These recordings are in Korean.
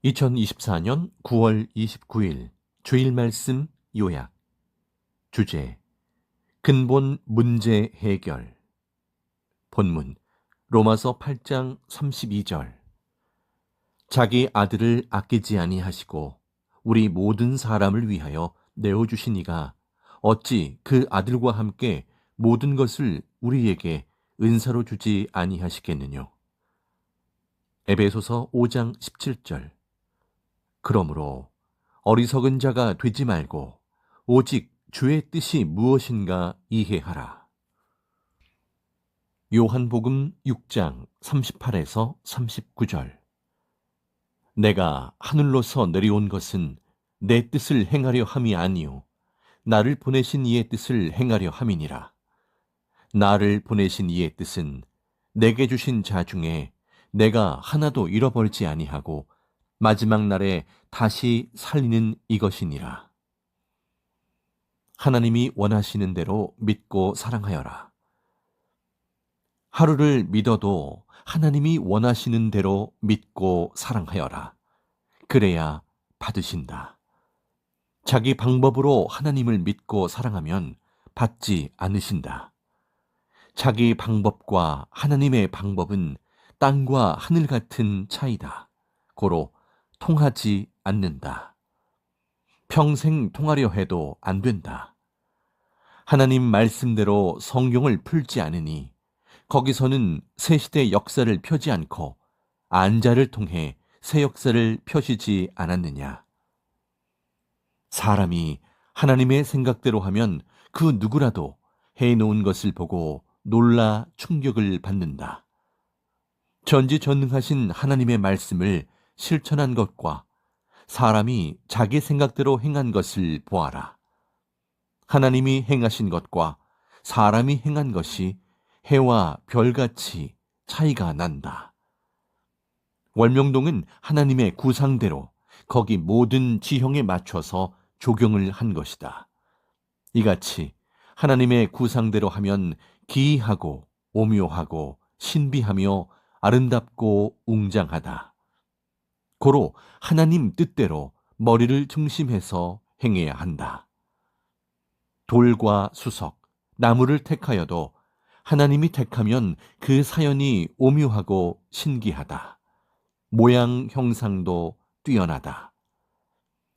2024년 9월 29일 주일 말씀 요약. 주제: 근본 문제 해결. 본문 로마서 8장 32절. 자기 아들을 아끼지 아니하시고 우리 모든 사람을 위하여 내어주시니가 어찌 그 아들과 함께 모든 것을 우리에게 은사로 주지 아니하시겠느뇨. 에베소서 5장 17절. 그러므로 어리석은 자가 되지 말고 오직 주의 뜻이 무엇인가 이해하라. 요한복음 6장 38에서 39절. 내가 하늘로서 내려온 것은 내 뜻을 행하려 함이 아니요 나를 보내신 이의 뜻을 행하려 함이니라. 나를 보내신 이의 뜻은 내게 주신 자 중에 내가 하나도 잃어버리지 아니하고 마지막 날에 다시 살리는 이것이니라. 하나님이 원하시는 대로 믿고 사랑하여라. 하루를 믿어도 하나님이 원하시는 대로 믿고 사랑하여라. 그래야 받으신다. 자기 방법으로 하나님을 믿고 사랑하면 받지 않으신다. 자기 방법과 하나님의 방법은 땅과 하늘 같은 차이다. 고로 통하지 않는다. 평생 통하려 해도 안 된다. 하나님 말씀대로 성경을 풀지 않으니 거기서는 새 시대 역사를 펴지 않고 안자를 통해 새 역사를 펴시지 않았느냐. 사람이 하나님의 생각대로 하면 그 누구라도 해놓은 것을 보고 놀라 충격을 받는다. 전지전능하신 하나님의 말씀을 실천한 것과 사람이 자기 생각대로 행한 것을 보아라. 하나님이 행하신 것과 사람이 행한 것이 해와 별같이 차이가 난다. 월명동은 하나님의 구상대로 거기 모든 지형에 맞춰서 조경을 한 것이다. 이같이 하나님의 구상대로 하면 기이하고 오묘하고 신비하며 아름답고 웅장하다. 고로 하나님 뜻대로 머리를 중심해서 행해야 한다. 돌과 수석, 나무를 택하여도 하나님이 택하면 그 사연이 오묘하고 신기하다. 모양 형상도 뛰어나다.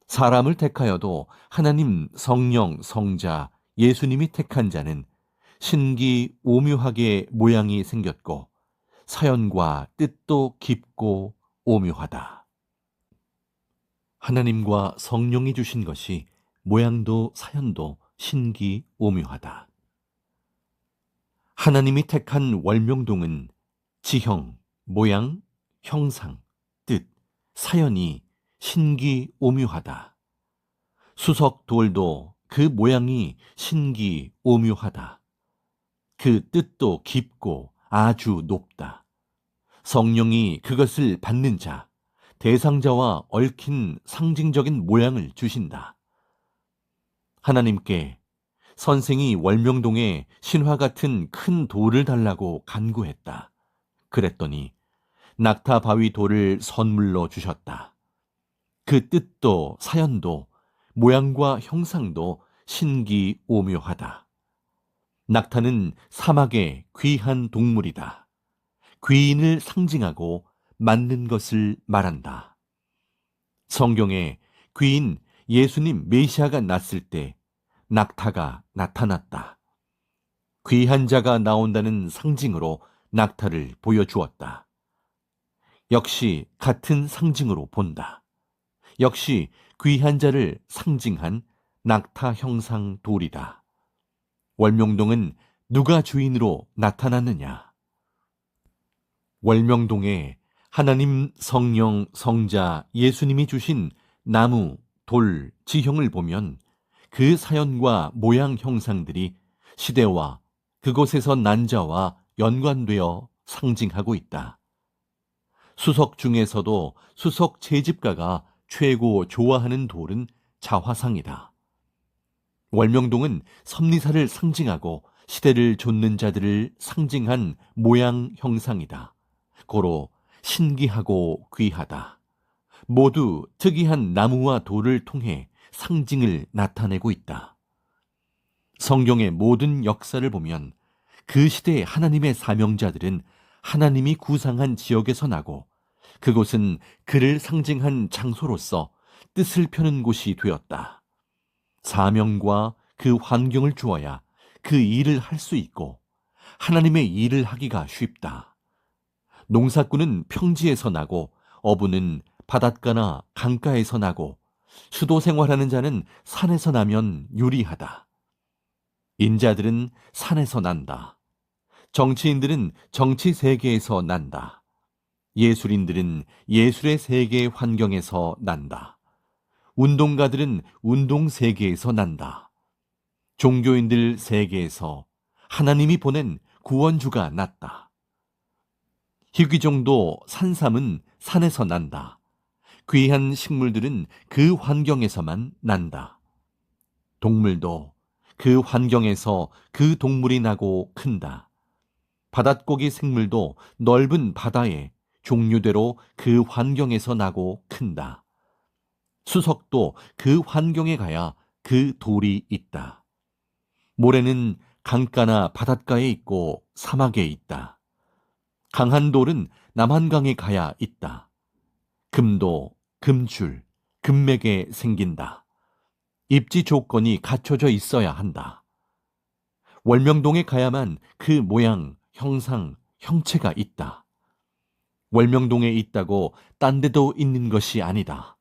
사람을 택하여도 하나님 성령, 성자, 예수님이 택한 자는 신기 오묘하게 모양이 생겼고 사연과 뜻도 깊고 오묘하다. 하나님과 성령이 주신 것이 모양도 사연도 신기 오묘하다. 하나님이 택한 월명동은 지형, 모양, 형상, 뜻, 사연이 신기 오묘하다. 수석 돌도 그 모양이 신기 오묘하다. 그 뜻도 깊고 아주 높다. 성령이 그것을 받는 자, 대상자와 얽힌 상징적인 모양을 주신다. 하나님께 선생이 월명동에 신화 같은 큰 돌을 달라고 간구했다. 그랬더니 낙타 바위 돌을 선물로 주셨다. 그 뜻도 사연도 모양과 형상도 신기 오묘하다. 낙타는 사막의 귀한 동물이다. 귀인을 상징하고 맞는 것을 말한다. 성경에 귀인 예수님 메시아가 났을 때 낙타가 나타났다. 귀한 자가 나온다는 상징으로 낙타를 보여주었다. 역시 같은 상징으로 본다. 역시 귀한 자를 상징한 낙타 형상 돌이다. 월명동은 누가 주인으로 나타났느냐? 월명동에 하나님 성령 성자 예수님이 주신 나무, 돌, 지형을 보면 그 사연과 모양 형상들이 시대와 그곳에서 난 자와 연관되어 상징하고 있다. 수석 중에서도 수석 채집가가 최고 좋아하는 돌은 자화상이다. 월명동은 섭리사를 상징하고 시대를 좇는 자들을 상징한 모양 형상이다. 고로 신기하고 귀하다. 모두 특이한 나무와 돌을 통해 상징을 나타내고 있다. 성경의 모든 역사를 보면 그 시대의 하나님의 사명자들은 하나님이 구상한 지역에서 나고 그곳은 그를 상징한 장소로서 뜻을 펴는 곳이 되었다. 사명과 그 환경을 주어야 그 일을 할 수 있고 하나님의 일을 하기가 쉽다. 농사꾼은 평지에서 나고 어부는 바닷가나 강가에서 나고 수도 생활하는 자는 산에서 나면 유리하다. 인자들은 산에서 난다. 정치인들은 정치 세계에서 난다. 예술인들은 예술의 세계의 환경에서 난다. 운동가들은 운동 세계에서 난다. 종교인들 세계에서 하나님이 보낸 구원주가 났다. 희귀종도 산삼은 산에서 난다. 귀한 식물들은 그 환경에서만 난다. 동물도 그 환경에서 그 동물이 나고 큰다. 바닷고기 생물도 넓은 바다에 종류대로 그 환경에서 나고 큰다. 수석도 그 환경에 가야 그 돌이 있다. 모래는 강가나 바닷가에 있고 사막에 있다. 강한 돌은 남한강에 가야 있다. 금도 금줄, 금맥에 생긴다. 입지 조건이 갖춰져 있어야 한다. 월명동에 가야만 그 모양, 형상, 형체가 있다. 월명동에 있다고 딴 데도 있는 것이 아니다.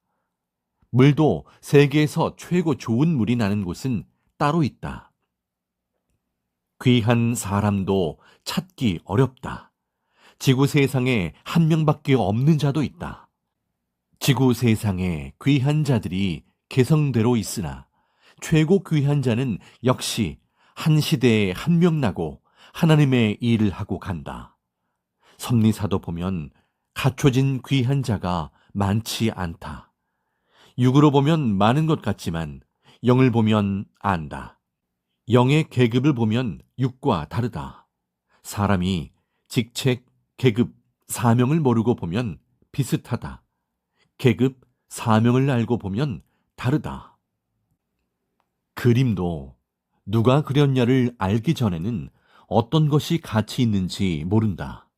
물도 세계에서 최고 좋은 물이 나는 곳은 따로 있다. 귀한 사람도 찾기 어렵다. 지구 세상에 한 명밖에 없는 자도 있다. 지구 세상에 귀한 자들이 개성대로 있으나 최고 귀한 자는 역시 한 시대에 한 명 나고 하나님의 일을 하고 간다. 섭리사도 보면 갖춰진 귀한 자가 많지 않다. 육으로 보면 많은 것 같지만 영을 보면 안다. 영의 계급을 보면 육과 다르다. 사람이 직책, 계급, 사명을 모르고 보면 비슷하다. 계급, 사명을 알고 보면 다르다. 그림도 누가 그렸냐를 알기 전에는 어떤 것이 가치 있는지 모른다.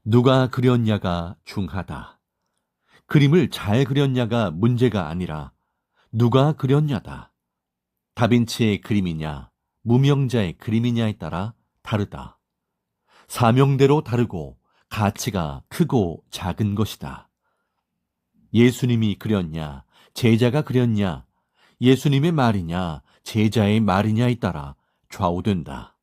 누가 그렸냐가 중하다. 그림을 잘 그렸냐가 문제가 아니라 누가 그렸냐다. 다빈치의 그림이냐, 무명자의 그림이냐에 따라 다르다. 사명대로 다르고 가치가 크고 작은 것이다. 예수님이 그렸냐, 제자가 그렸냐, 예수님의 말이냐, 제자의 말이냐에 따라 좌우된다.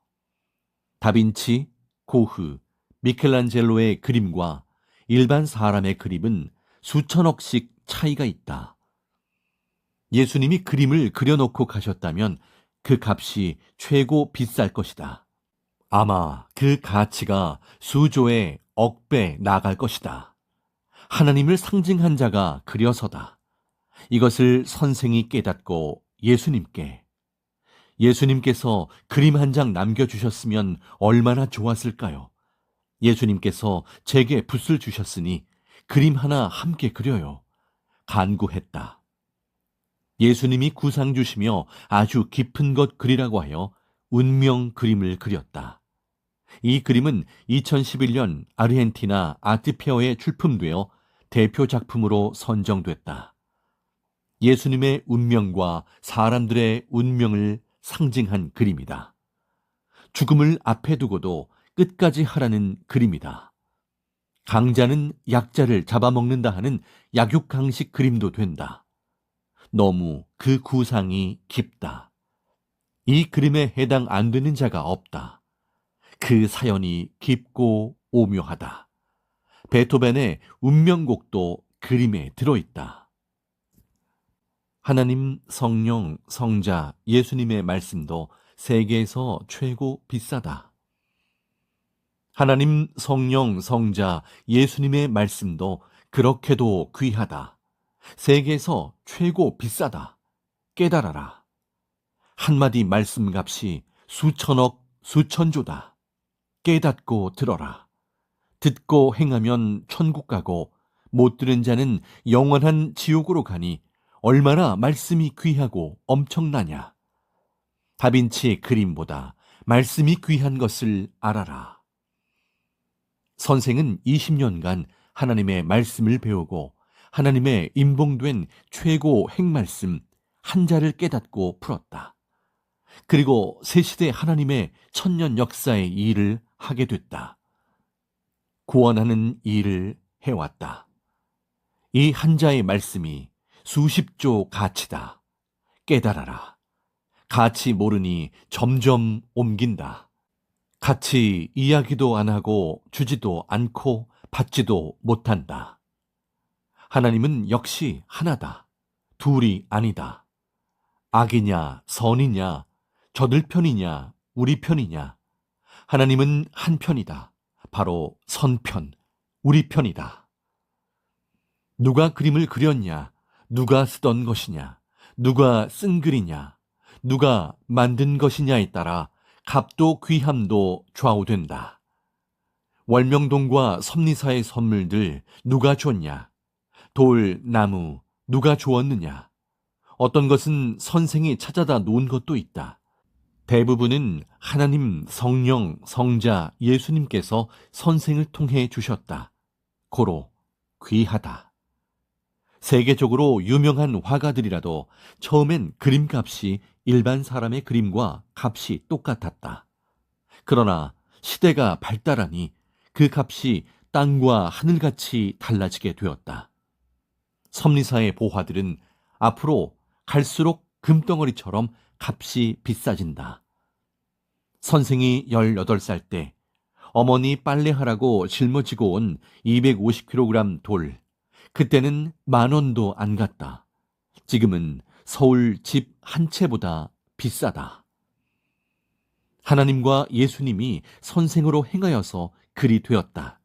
다빈치, 고흐, 미켈란젤로의 그림과 일반 사람의 그림은 수천억씩 차이가 있다. 예수님이 그림을 그려놓고 가셨다면 그 값이 최고 비쌀 것이다. 아마 그 가치가 수조에 억배 나갈 것이다. 하나님을 상징한 자가 그려서다. 이것을 선생이 깨닫고 예수님께서 그림 한 장 남겨주셨으면 얼마나 좋았을까요? 예수님께서 제게 붓을 주셨으니 그림 하나 함께 그려요. 간구했다. 예수님이 구상 주시며 아주 깊은 것 그리라고 하여 운명 그림을 그렸다. 이 그림은 2011년 아르헨티나 아트페어에 출품되어 대표 작품으로 선정됐다. 예수님의 운명과 사람들의 운명을 상징한 그림이다. 죽음을 앞에 두고도 끝까지 하라는 그림이다. 강자는 약자를 잡아먹는다 하는 약육강식 그림도 된다. 너무 그 구상이 깊다. 이 그림에 해당 안 되는 자가 없다. 그 사연이 깊고 오묘하다. 베토벤의 운명곡도 그림에 들어있다. 하나님, 성령, 성자, 예수님의 말씀도 세계에서 최고 비싸다. 하나님, 성령, 성자, 예수님의 말씀도 그렇게도 귀하다. 세계에서 최고 비싸다. 깨달아라. 한마디 말씀값이 수천억, 수천조다. 깨닫고 들어라. 듣고 행하면 천국 가고 못 들은 자는 영원한 지옥으로 가니 얼마나 말씀이 귀하고 엄청나냐. 다빈치의 그림보다 말씀이 귀한 것을 알아라. 선생은 20년간 하나님의 말씀을 배우고 하나님의 임봉된 최고 핵말씀 한 자를 깨닫고 풀었다. 그리고 새 시대 하나님의 천년 역사의 일을 하게 됐다. 구원하는 일을 해왔다. 이 한 자의 말씀이 수십조 가치다. 깨달아라. 가치 모르니 점점 옮긴다. 같이 이야기도 안 하고 주지도 않고 받지도 못한다. 하나님은 역시 하나다. 둘이 아니다. 악이냐 선이냐 저들 편이냐 우리 편이냐. 하나님은 한 편이다. 바로 선편, 우리 편이다. 누가 그림을 그렸냐, 누가 쓰던 것이냐, 누가 쓴 글이냐, 누가 만든 것이냐에 따라 값도 귀함도 좌우된다. 월명동과 섭리사의 선물들 누가 줬냐, 돌, 나무 누가 주었느냐. 어떤 것은 선생이 찾아다 놓은 것도 있다. 대부분은 하나님, 성령, 성자, 예수님께서 선생을 통해 주셨다. 고로 귀하다. 세계적으로 유명한 화가들이라도 처음엔 그림값이 일반 사람의 그림과 값이 똑같았다. 그러나 시대가 발달하니 그 값이 땅과 하늘같이 달라지게 되었다. 섭리사의 보화들은 앞으로 갈수록 금덩어리처럼 값이 비싸진다. 선생이 18살 때 어머니 빨래하라고 짊어지고 온 250kg 돌, 그때는 10,000원도 안 갔다. 지금은 서울 집 한 채보다 비싸다. 하나님과 예수님이 선생으로 행하여서 글이 되었다.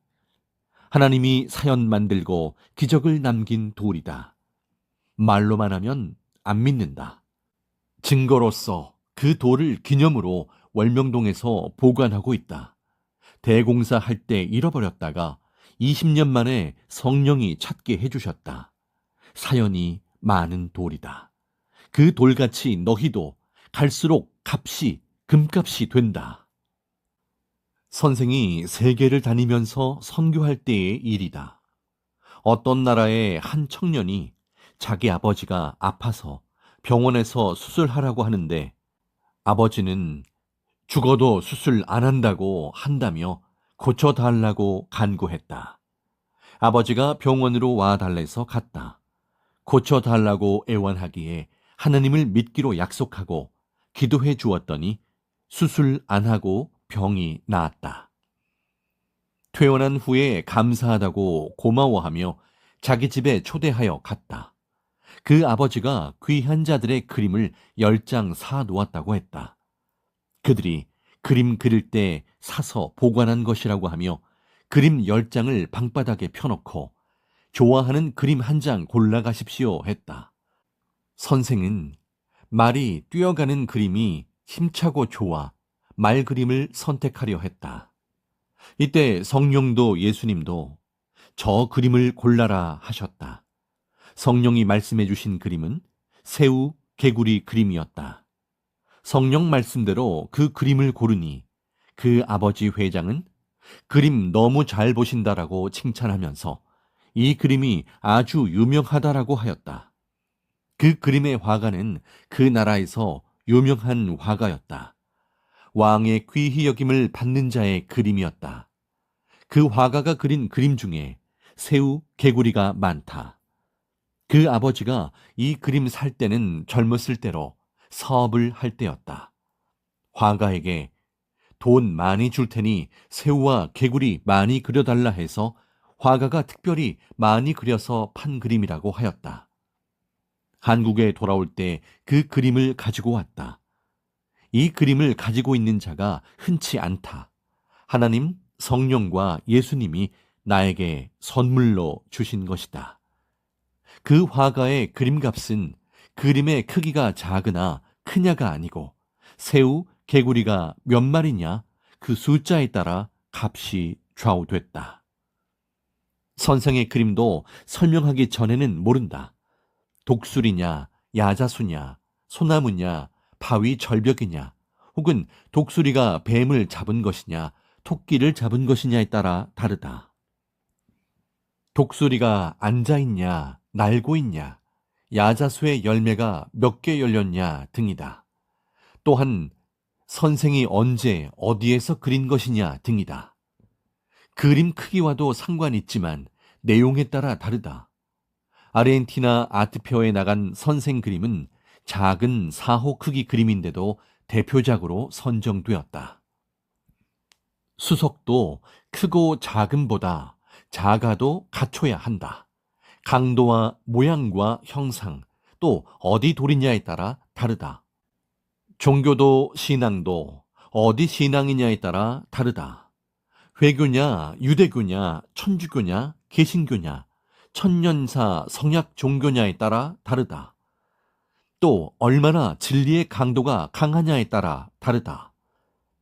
하나님이 사연 만들고 기적을 남긴 돌이다. 말로만 하면 안 믿는다. 증거로서 그 돌을 기념으로 월명동에서 보관하고 있다. 대공사 할 때 잃어버렸다가 20년 만에 성령이 찾게 해주셨다. 사연이 많은 돌이다. 그 돌같이 너희도 갈수록 값이 금값이 된다. 선생이 세계를 다니면서 선교할 때의 일이다. 어떤 나라의 한 청년이 자기 아버지가 아파서 병원에서 수술하라고 하는데 아버지는 죽어도 수술 안 한다고 한다며 고쳐달라고 간구했다. 아버지가 병원으로 와달래서 갔다. 고쳐달라고 애원하기에 하나님을 믿기로 약속하고 기도해 주었더니 수술 안 하고 병이 나았다. 퇴원한 후에 감사하다고 고마워하며 자기 집에 초대하여 갔다. 그 아버지가 귀한 자들의 그림을 10장 사 놓았다고 했다. 그들이 그림 그릴 때 사서 보관한 것이라고 하며 그림 10장을 방바닥에 펴놓고 좋아하는 그림 한 장 골라가십시오 했다. 선생은 말이 뛰어가는 그림이 힘차고 좋아 말 그림을 선택하려 했다. 이때 성령도 예수님도 저 그림을 골라라 하셨다. 성령이 말씀해 주신 그림은 새우, 개구리 그림이었다. 성령 말씀대로 그 그림을 고르니 그 아버지 회장은 그림 너무 잘 보신다라고 칭찬하면서 이 그림이 아주 유명하다라고 하였다. 그 그림의 화가는 그 나라에서 유명한 화가였다. 왕의 귀히 여김을 받는 자의 그림이었다. 그 화가가 그린 그림 중에 새우, 개구리가 많다. 그 아버지가 이 그림 살 때는 젊었을 때로 사업을 할 때였다. 화가에게 돈 많이 줄 테니 새우와 개구리 많이 그려달라 해서 화가가 특별히 많이 그려서 판 그림이라고 하였다. 한국에 돌아올 때 그 그림을 가지고 왔다. 이 그림을 가지고 있는 자가 흔치 않다. 하나님, 성령과 예수님이 나에게 선물로 주신 것이다. 그 화가의 그림값은 그림의 크기가 작으나 크냐가 아니고 새우, 개구리가 몇 마리냐 그 숫자에 따라 값이 좌우됐다. 선생의 그림도 설명하기 전에는 모른다. 독수리냐, 야자수냐, 소나무냐, 바위 절벽이냐, 혹은 독수리가 뱀을 잡은 것이냐, 토끼를 잡은 것이냐에 따라 다르다. 독수리가 앉아있냐, 날고 있냐, 야자수의 열매가 몇 개 열렸냐 등이다. 또한 선생이 언제 어디에서 그린 것이냐 등이다. 그림 크기와도 상관이 있지만 내용에 따라 다르다. 아르헨티나 아트페어에 나간 선생 그림은 작은 4호 크기 그림인데도 대표작으로 선정되었다. 수석도 크고 작음보다 작아도 갖춰야 한다. 강도와 모양과 형상, 또 어디 돌이냐에 따라 다르다. 종교도 신앙도 어디 신앙이냐에 따라 다르다. 회교냐, 유대교냐, 천주교냐, 개신교냐, 천년사 성약 종교냐에 따라 다르다. 또 얼마나 진리의 강도가 강하냐에 따라 다르다.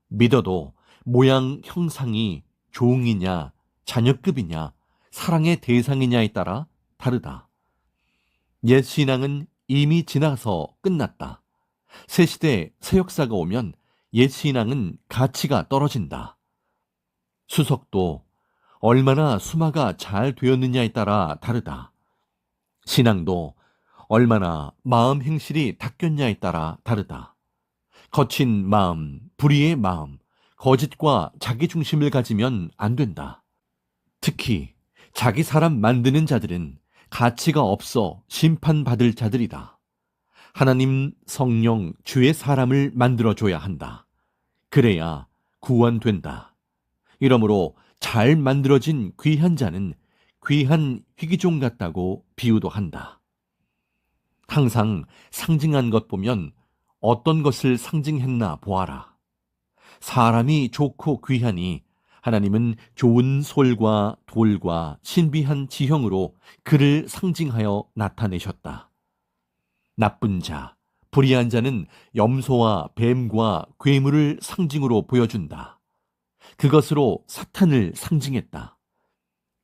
믿어도 모양 형상이 종이냐, 자녀급이냐, 사랑의 대상이냐에 따라 다르다. 옛 신앙은 이미 지나서 끝났다. 새 시대, 새 역사가 오면 옛 신앙은 가치가 떨어진다. 수석도 얼마나 수마가 잘 되었느냐에 따라 다르다. 신앙도 얼마나 마음 행실이 닦였냐에 따라 다르다. 거친 마음, 불의의 마음, 거짓과 자기 중심을 가지면 안 된다. 특히 자기 사람 만드는 자들은 가치가 없어 심판받을 자들이다. 하나님, 성령, 주의 사람을 만들어줘야 한다. 그래야 구원된다. 이러므로 잘 만들어진 귀한 자는 귀한 희귀종 같다고 비유도 한다. 항상 상징한 것 보면 어떤 것을 상징했나 보아라. 사람이 좋고 귀하니 하나님은 좋은 솔과 돌과 신비한 지형으로 그를 상징하여 나타내셨다. 나쁜 자, 불의한 자는 염소와 뱀과 괴물을 상징으로 보여준다. 그것으로 사탄을 상징했다.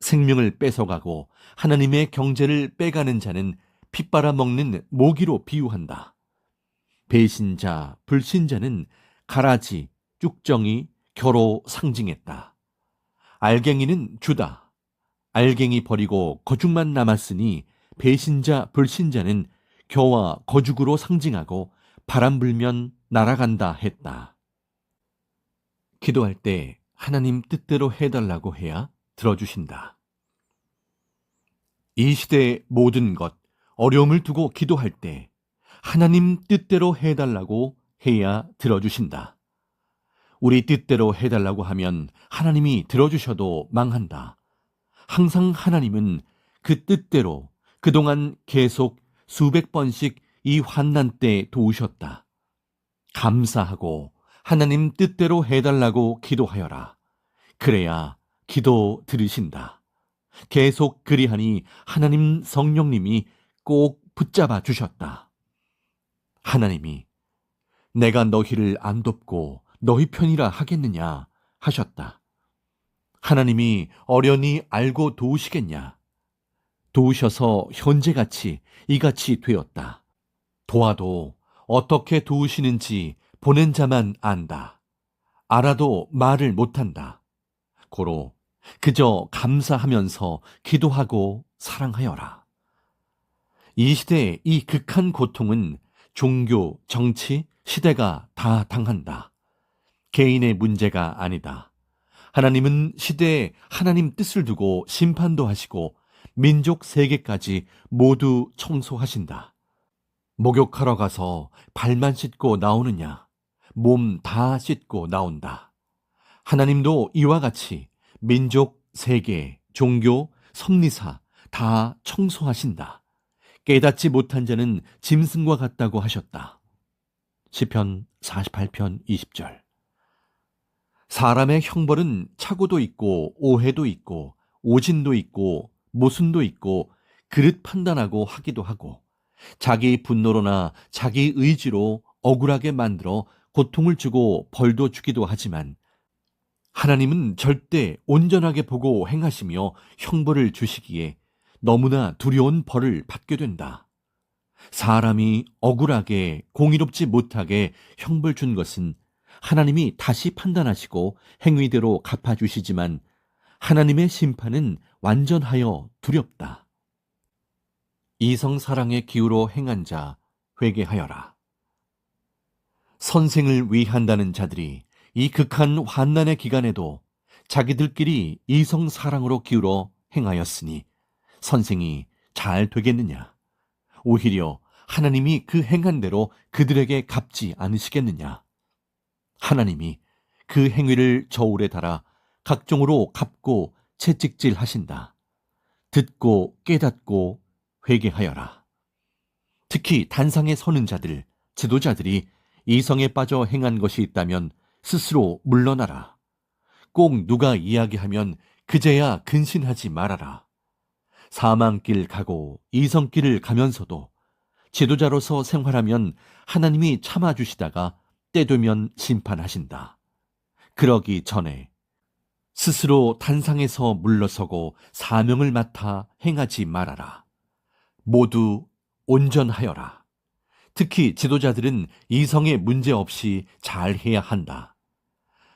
생명을 뺏어가고 하나님의 경제를 빼가는 자는 피 빨아먹는 모기로 비유한다. 배신자, 불신자는 가라지, 쭉정이, 겨로 상징했다. 알갱이는 주다. 알갱이 버리고 거죽만 남았으니 배신자, 불신자는 겨와 거죽으로 상징하고 바람 불면 날아간다 했다. 기도할 때 하나님 뜻대로 해달라고 해야 들어주신다. 이 시대의 모든 것, 어려움을 두고 기도할 때 하나님 뜻대로 해달라고 해야 들어주신다. 우리 뜻대로 해달라고 하면 하나님이 들어주셔도 망한다. 항상 하나님은 그 뜻대로 그동안 계속 수백 번씩 이 환난 때 도우셨다. 감사하고 하나님 뜻대로 해달라고 기도하여라. 그래야 기도 들으신다. 계속 그리하니 하나님 성령님이 꼭 붙잡아 주셨다. 하나님이 내가 너희를 안 돕고 너희 편이라 하겠느냐 하셨다. 하나님이 어련히 알고 도우시겠냐? 도우셔서 현재같이 이같이 되었다. 도와도 어떻게 도우시는지 보낸 자만 안다. 알아도 말을 못한다. 고로 그저 감사하면서 기도하고 사랑하여라. 이 시대의 이 극한 고통은 종교, 정치, 시대가 다 당한다. 개인의 문제가 아니다. 하나님은 시대에 하나님 뜻을 두고 심판도 하시고 민족 세계까지 모두 청소하신다. 목욕하러 가서 발만 씻고 나오느냐? 몸 다 씻고 나온다. 하나님도 이와 같이 민족, 세계, 종교, 섭리사 다 청소하신다. 깨닫지 못한 자는 짐승과 같다고 하셨다. 시편 48편 20절. 사람의 형벌은 착오도 있고 오해도 있고 오진도 있고 모순도 있고 그릇 판단하고 하기도 하고 자기 분노로나 자기 의지로 억울하게 만들어 고통을 주고 벌도 주기도 하지만 하나님은 절대 온전하게 보고 행하시며 형벌을 주시기에 너무나 두려운 벌을 받게 된다. 사람이 억울하게 공의롭지 못하게 형벌 준 것은 하나님이 다시 판단하시고 행위대로 갚아주시지만 하나님의 심판은 완전하여 두렵다. 이성 사랑의 기우로 행한 자 회개하여라. 선생을 위한다는 자들이 이 극한 환난의 기간에도 자기들끼리 이성 사랑으로 기울어 행하였으니 선생이 잘 되겠느냐? 오히려 하나님이 그 행한 대로 그들에게 갚지 않으시겠느냐? 하나님이 그 행위를 저울에 달아 각종으로 갚고 채찍질 하신다. 듣고 깨닫고 회개하여라. 특히 단상에 서는 자들, 지도자들이 이성에 빠져 행한 것이 있다면 스스로 물러나라. 꼭 누가 이야기하면 그제야 근신하지 말아라. 사망길 가고 이성길을 가면서도 지도자로서 생활하면 하나님이 참아주시다가 때되면 심판하신다. 그러기 전에 스스로 단상에서 물러서고 사명을 맡아 행하지 말아라. 모두 온전하여라. 특히 지도자들은 이성에 문제 없이 잘 해야 한다.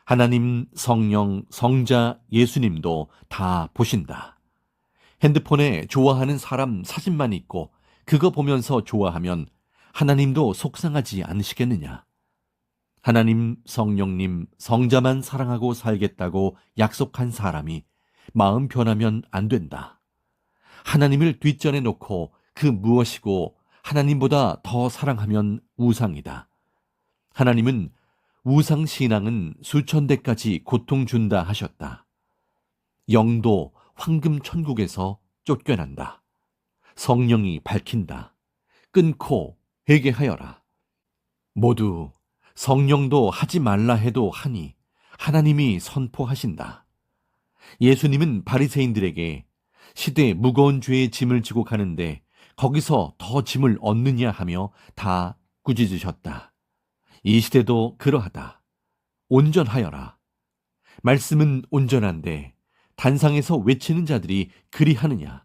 하나님, 성령, 성자, 예수님도 다 보신다. 핸드폰에 좋아하는 사람 사진만 있고 그거 보면서 좋아하면 하나님도 속상하지 않으시겠느냐? 하나님, 성령님, 성자만 사랑하고 살겠다고 약속한 사람이 마음 변하면 안 된다. 하나님을 뒷전에 놓고 그 무엇이고 하나님보다 더 사랑하면 우상이다. 하나님은 우상신앙은 수천 대까지 고통 준다 하셨다. 영도 황금 천국에서 쫓겨난다. 성령이 밝힌다. 끊고 회개하여라. 모두 성령도 하지 말라 해도 하니 하나님이 선포하신다. 예수님은 바리새인들에게 시대 무거운 죄의 짐을 지고 가는데 거기서 더 짐을 얻느냐 하며 다 꾸짖으셨다. 이 시대도 그러하다. 온전하여라. 말씀은 온전한데 단상에서 외치는 자들이 그리하느냐?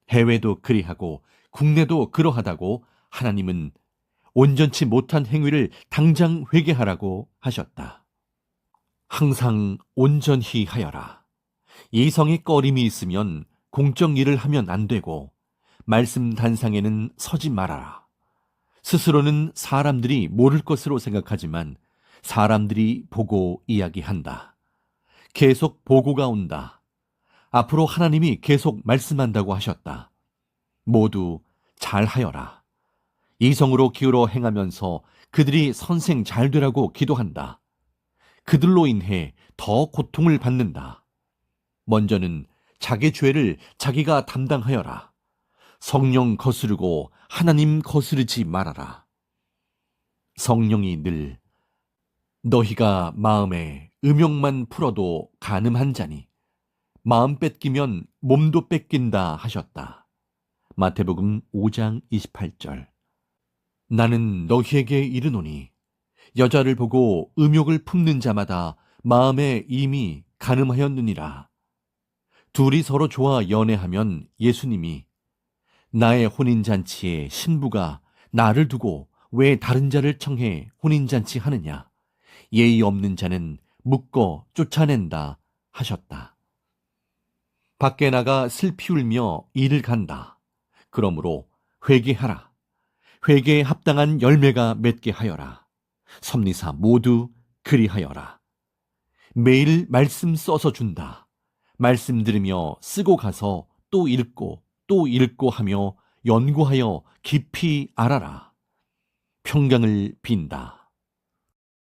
해외도 그리하고 국내도 그러하다고 하나님은 온전치 못한 행위를 당장 회개하라고 하셨다. 항상 온전히 하여라. 이성에 꺼림이 있으면 공적 일을 하면 안 되고 말씀 단상에는 서지 말아라. 스스로는 사람들이 모를 것으로 생각하지만 사람들이 보고 이야기한다. 계속 보고가 온다. 앞으로 하나님이 계속 말씀한다고 하셨다. 모두 잘하여라. 이성으로 기울어 행하면서 그들이 선생 잘 되라고 기도한다. 그들로 인해 더 고통을 받는다. 먼저는 자기 죄를 자기가 담당하여라. 성령 거스르고 하나님 거스르지 말아라. 성령이 늘 너희가 마음에 음욕만 풀어도 간음한 자니 마음 뺏기면 몸도 뺏긴다 하셨다. 마태복음 5장 28절. 나는 너희에게 이르노니 여자를 보고 음욕을 품는 자마다 마음에 이미 간음하였느니라. 둘이 서로 좋아 연애하면 예수님이 나의 혼인잔치에 신부가 나를 두고 왜 다른 자를 청해 혼인잔치 하느냐? 예의 없는 자는 묶어 쫓아낸다 하셨다. 밖에 나가 슬피 울며 일을 간다. 그러므로 회개하라. 회개에 합당한 열매가 맺게 하여라. 섭리사 모두 그리하여라. 매일 말씀 써서 준다. 말씀 들으며 쓰고 가서 또 읽고 하며 연구하여 깊이 알아라. 평강을 빈다.